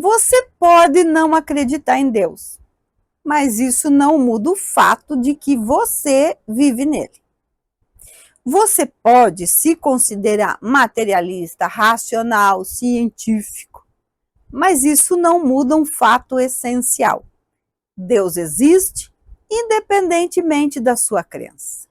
Você pode não acreditar em Deus, mas isso não muda o fato de que você vive nele. Você pode se considerar materialista, racional, científico, mas isso não muda um fato essencial. Deus existe, independentemente da sua crença.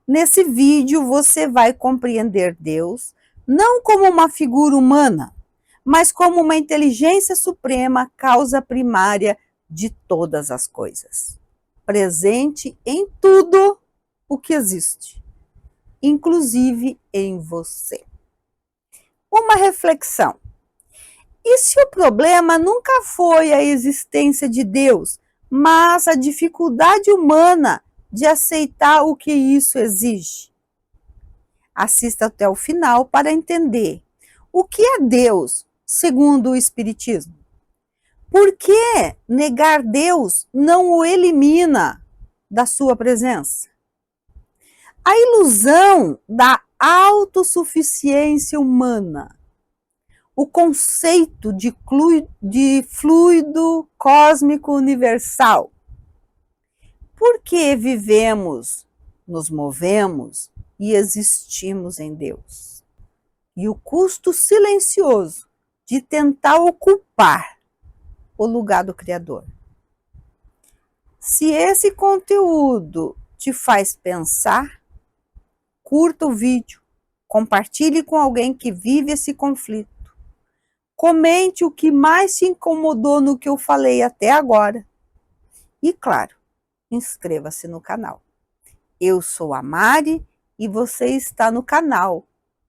Nesse vídeo você vai compreender Deus não como uma figura humana, mas como uma inteligência suprema, causa primária de todas as coisas, presente em tudo o que existe, inclusive em você. Uma reflexão. E se o problema nunca foi a existência de Deus, mas a dificuldade humana de aceitar o que isso exige? Assista até o final para entender o que é Deus, segundo o Espiritismo. Por que negar Deus não o elimina da sua presença? A ilusão da autossuficiência humana, o conceito de fluido cósmico universal. Por que vivemos, nos movemos e existimos em Deus? E o custo silencioso de tentar ocupar o lugar do Criador. Se esse conteúdo te faz pensar, curta o vídeo, compartilhe com alguém que vive esse conflito. Comente o que mais te incomodou no que eu falei até agora. E claro, inscreva-se no canal. Eu sou a Mari e você está no canal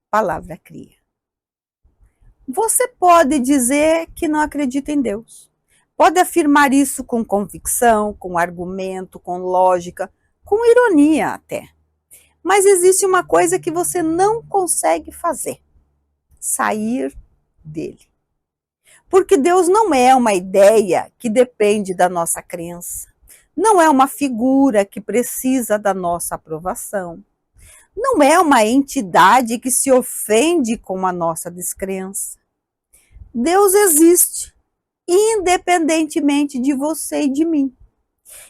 Palavra Cria. Você pode dizer que não acredita em Deus. Pode afirmar isso com convicção, com argumento, com lógica, com ironia até. Mas existe uma coisa que você não consegue fazer: sair dele. Porque Deus não é uma ideia que depende da nossa crença. Não é uma figura que precisa da nossa aprovação. Não é uma entidade que se ofende com a nossa descrença. Deus existe, independentemente de você e de mim.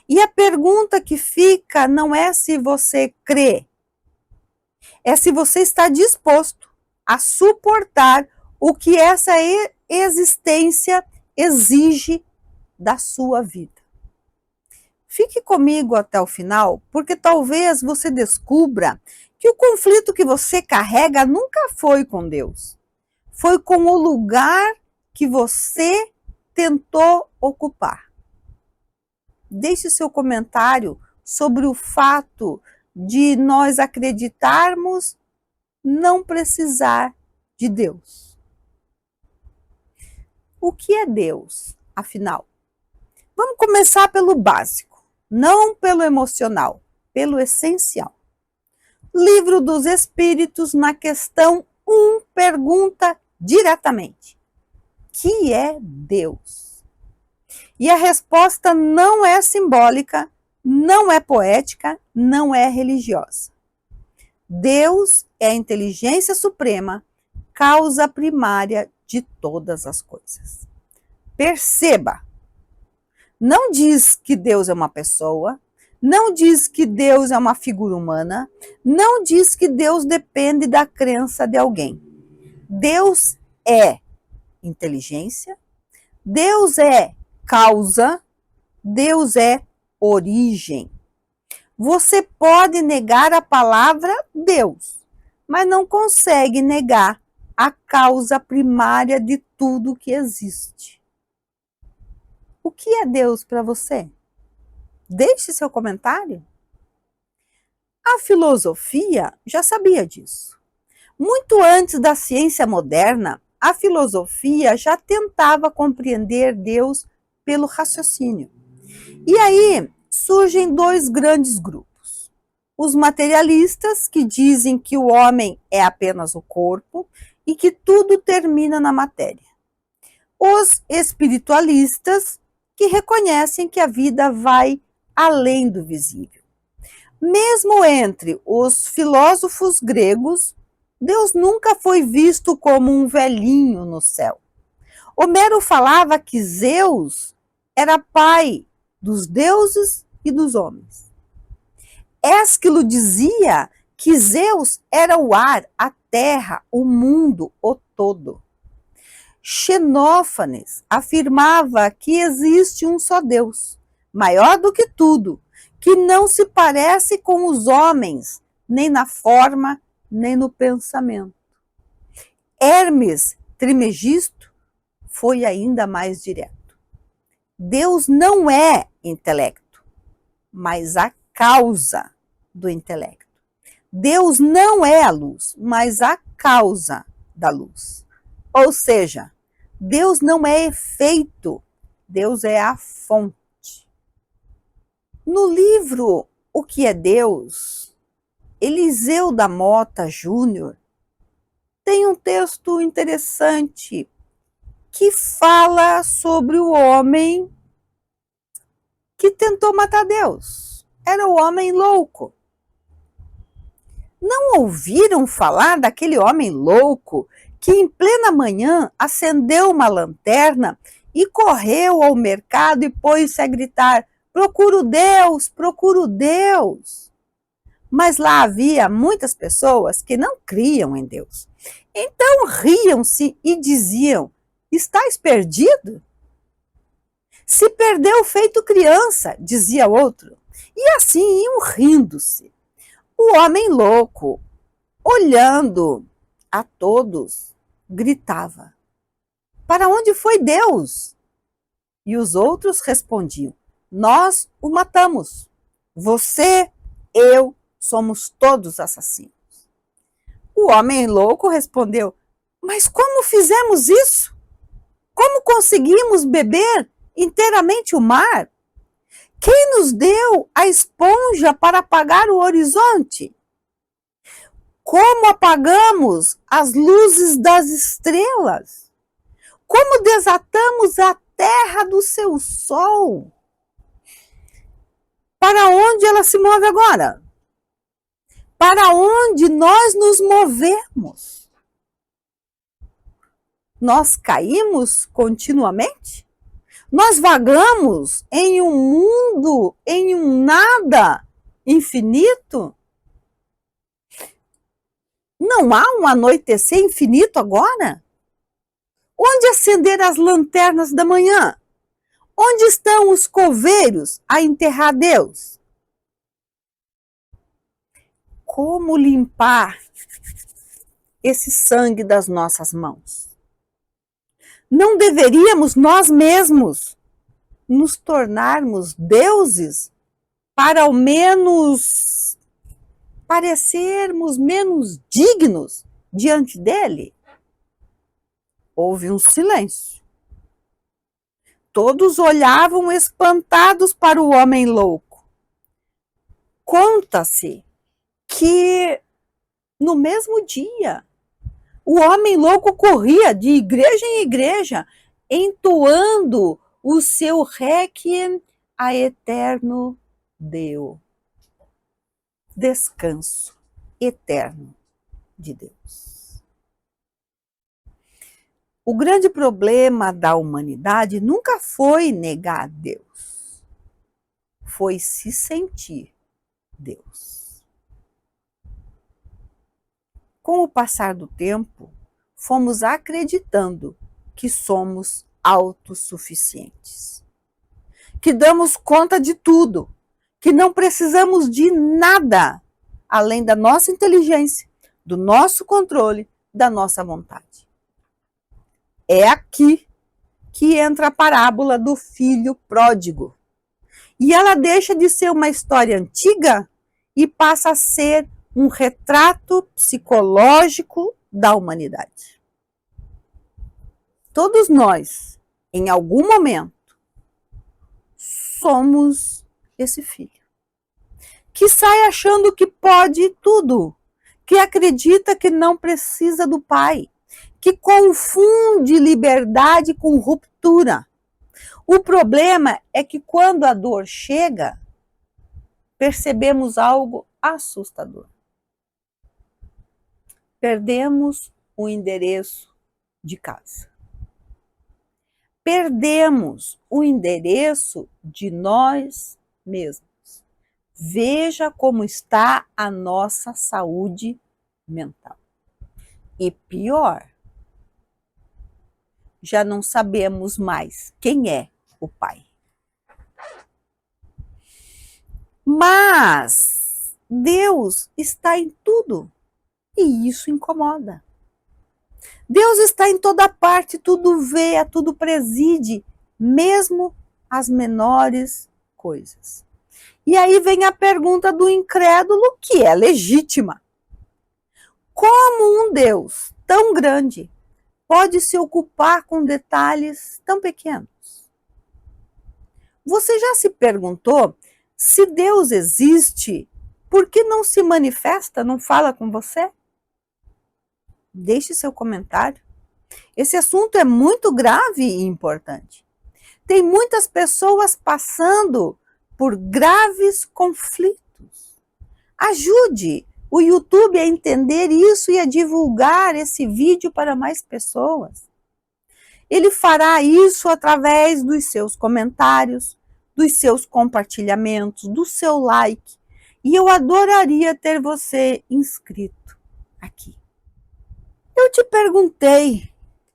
E a pergunta que fica não é se você crê, é se você está disposto a suportar o que essa existência exige da sua vida. Fique comigo até o final, porque talvez você descubra que o conflito que você carrega nunca foi com Deus. Foi com o lugar que você tentou ocupar. Deixe seu comentário sobre o fato de nós acreditarmos não precisar de Deus. O que é Deus, afinal? Vamos começar pelo básico, não pelo emocional, pelo essencial. Livro dos Espíritos, na questão 1, pergunta diretamente: que é Deus? E a resposta não é simbólica, não é poética, não é religiosa. Deus é a inteligência suprema, causa primária de todas as coisas. Perceba, não diz que Deus é uma pessoa, não diz que Deus é uma figura humana, não diz que Deus depende da crença de alguém. Deus é inteligência, Deus é causa, Deus é origem. Você pode negar a palavra Deus, mas não consegue negar a causa primária de tudo que existe. O que é Deus para você? Deixe seu comentário. A filosofia já sabia disso. Muito antes da ciência moderna, a filosofia já tentava compreender Deus pelo raciocínio. E aí surgem dois grandes grupos. Os materialistas, que dizem que o homem é apenas o corpo e que tudo termina na matéria. Os espiritualistas, que reconhecem que a vida vai além do visível. Mesmo entre os filósofos gregos, Deus nunca foi visto como um velhinho no céu, Homero falava que Zeus era pai dos deuses e dos homens. Ésquilo dizia que Zeus era o ar, a terra, o mundo, o todo. Xenófanes afirmava que existe um só Deus, maior do que tudo, que não se parece com os homens, nem na forma, nem no pensamento. Hermes Trismegisto foi ainda mais direto. Deus não é intelecto, mas a causa do intelecto. Deus não é a luz, mas a causa da luz. Ou seja, Deus não é efeito, Deus é a fonte. No livro O que é Deus, Eliseu da Mota Júnior tem um texto interessante que fala sobre o homem que tentou matar Deus. Era o homem louco. Não ouviram falar daquele homem louco que em plena manhã acendeu uma lanterna e correu ao mercado e pôs-se a gritar: procuro Deus, procuro Deus. Mas lá havia muitas pessoas que não criam em Deus. Então riam-se e diziam: estás perdido? Se perdeu feito criança, dizia outro. E assim iam rindo-se. O homem louco, olhando a todos, gritava: para onde foi Deus? E os outros respondiam: nós o matamos. Você, eu, somos todos assassinos. O homem louco respondeu: mas como fizemos isso? Como conseguimos beber inteiramente o mar? Quem nos deu a esponja para apagar o horizonte? Como apagamos as luzes das estrelas? Como desatamos a terra do seu sol? Para onde ela se move agora? Para onde nós nos movemos? Nós caímos continuamente? Nós vagamos em um mundo, em um nada infinito? Não há um anoitecer infinito agora? Onde acender as lanternas da manhã? Onde estão os coveiros a enterrar Deus? Como limpar esse sangue das nossas mãos? Não deveríamos nós mesmos nos tornarmos deuses para ao menos parecermos menos dignos diante dele? Houve um silêncio. Todos olhavam espantados para o homem louco. Conta-se que no mesmo dia o homem louco corria de igreja em igreja, entoando o seu requiem a eterno Deus. Descanso eterno de Deus. O grande problema da humanidade nunca foi negar Deus, foi se sentir Deus. Com o passar do tempo, fomos acreditando que somos autossuficientes, que damos conta de tudo, que não precisamos de nada além da nossa inteligência, do nosso controle, da nossa vontade. É aqui que entra a parábola do filho pródigo. E ela deixa de ser uma história antiga e passa a ser um retrato psicológico da humanidade. Todos nós, em algum momento, somos esse filho que sai achando que pode tudo, que acredita que não precisa do pai, que confunde liberdade com ruptura. O problema é que quando a dor chega, percebemos algo assustador. Perdemos o endereço de casa. perdemos o endereço de nós mesmos. Veja como está a nossa saúde mental. E pior, já não sabemos mais quem é o Pai. Mas Deus está em tudo e isso incomoda. Deus está em toda parte, tudo vê, tudo preside, mesmo as menores coisas. E aí vem a pergunta do incrédulo, que é legítima. Como um Deus tão grande pode se ocupar com detalhes tão pequenos? Você já se perguntou se Deus existe, por que não se manifesta, não fala com você? Deixe seu comentário. Esse assunto é muito grave e importante. Tem muitas pessoas passando por graves conflitos. Ajude o YouTube a entender isso e a divulgar esse vídeo para mais pessoas. Ele fará isso através dos seus comentários, dos seus compartilhamentos, do seu like. E eu adoraria ter você inscrito aqui. Eu te perguntei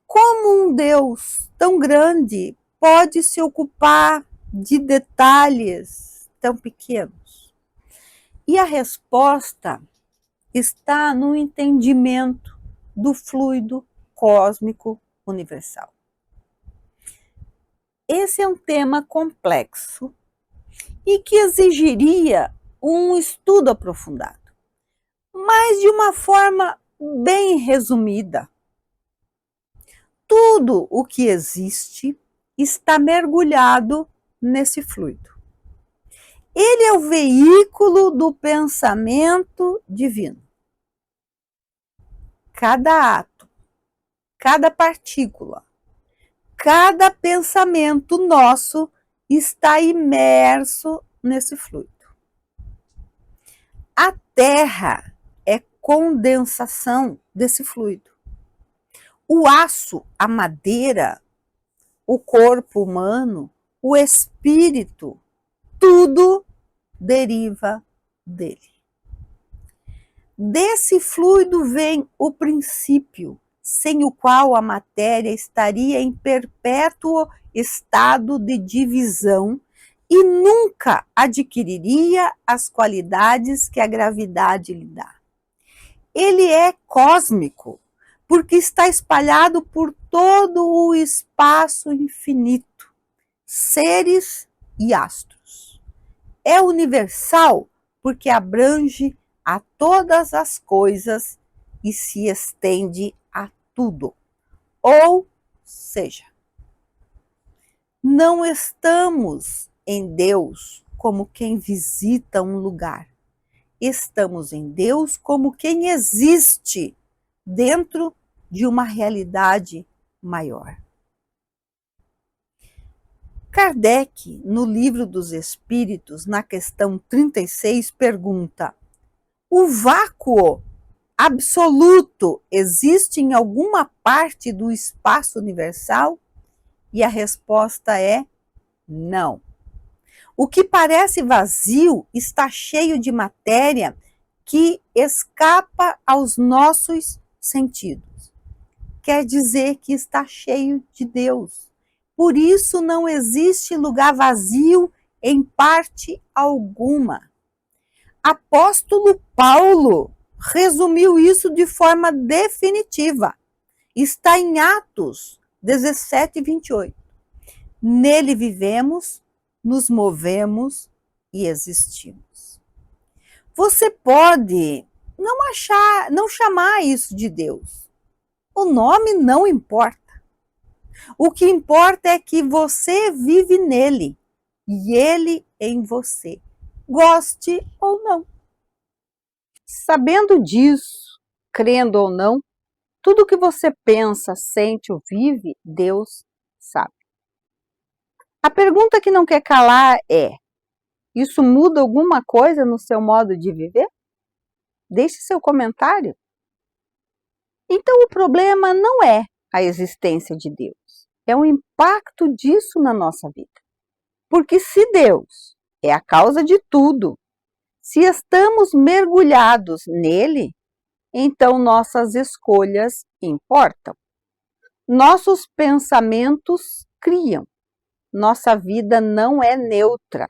como um Deus tão grande pode se ocupar de detalhes tão pequenos. E a resposta está no entendimento do fluido cósmico universal. Esse é um tema complexo e que exigiria um estudo aprofundado, mas de uma forma bem resumida. Tudo o que existe está mergulhado nesse fluido. Ele é o veículo do pensamento divino. Cada ato, cada partícula, cada pensamento nosso está imerso nesse fluido. A Terra é condensação desse fluido. O aço, a madeira, o corpo humano, o espírito, tudo deriva dele. Desse fluido vem o princípio, sem o qual a matéria estaria em perpétuo estado de divisão e nunca adquiriria as qualidades que a gravidade lhe dá. Ele é cósmico, porque está espalhado por todo o espaço infinito, seres e astros. É universal, porque abrange a todas as coisas e se estende a tudo. Ou seja, não estamos em Deus como quem visita um lugar. Estamos em Deus como quem existe dentro de uma realidade maior. Kardec, no Livro dos Espíritos, na questão 36, pergunta: o vácuo absoluto existe em alguma parte do espaço universal? E a resposta é não. O que parece vazio está cheio de matéria que escapa aos nossos sentidos. Quer dizer que está cheio de Deus. Por isso não existe lugar vazio em parte alguma. Apóstolo Paulo resumiu isso de forma definitiva. Está em Atos 17, 28. Nele vivemos, nos movemos e existimos. Você pode não chamar isso de Deus. O nome não importa. O que importa é que você vive nele e ele em você, goste ou não. Sabendo disso, crendo ou não, tudo que você pensa, sente ou vive, Deus sabe. A pergunta que não quer calar é: isso muda alguma coisa no seu modo de viver? Deixe seu comentário. Então o problema não é a existência de Deus. é o impacto disso na nossa vida. Porque se Deus é a causa de tudo, se estamos mergulhados nele, então nossas escolhas importam. Nossos pensamentos criam. Nossa vida não é neutra.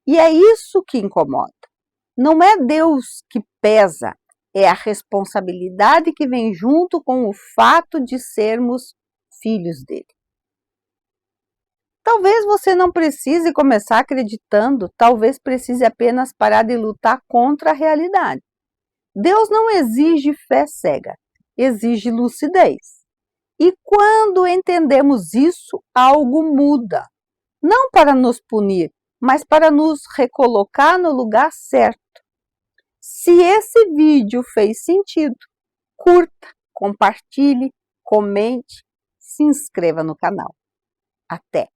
E é isso que incomoda. Não é Deus que pesa, é a responsabilidade que vem junto com o fato de sermos filhos dele. Talvez você não precise começar acreditando, talvez precise apenas parar de lutar contra a realidade. Deus não exige fé cega, exige lucidez. E quando entendemos isso, algo muda. Não para nos punir, mas para nos recolocar no lugar certo. Se esse vídeo fez sentido, curta, compartilhe, comente, se inscreva no canal. Até!